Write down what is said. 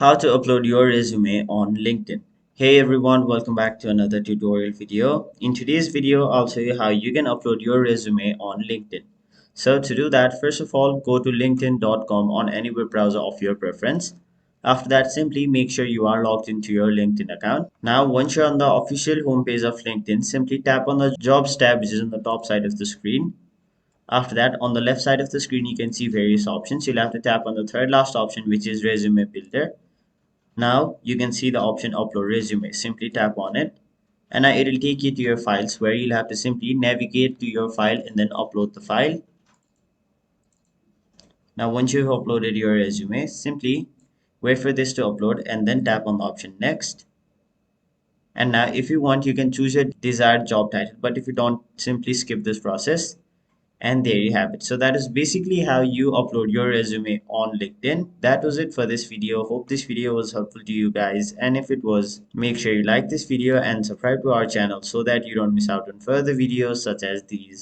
How to upload your resume on LinkedIn. Hey everyone, welcome back to another tutorial video. In today's video, I'll show you how you can upload your resume on LinkedIn. So to do that, first of all, go to linkedin.com on any web browser of your preference. After that, simply make sure you are logged into your LinkedIn account. Now, once you're on the official homepage of LinkedIn, simply tap on the Jobs tab, which is on the top side of the screen. After that, on the left side of the screen, you can see various options. You'll have to tap on the third last option, which is Resume Builder. Now you can see the option upload resume. Simply tap on it and now it'll take you to your files where you'll have to simply navigate to your file and then upload the file. Now once you've uploaded your resume, simply wait for this to upload and then tap on the option next. And now if you want, you can choose your desired job title, but if you don't, simply skip this process. And there you have it. So that is basically how you upload your resume on LinkedIn. That was it for this video. Hope this video was helpful to you guys. And if it was, make sure you like this video and subscribe to our channel so that you don't miss out on further videos such as these.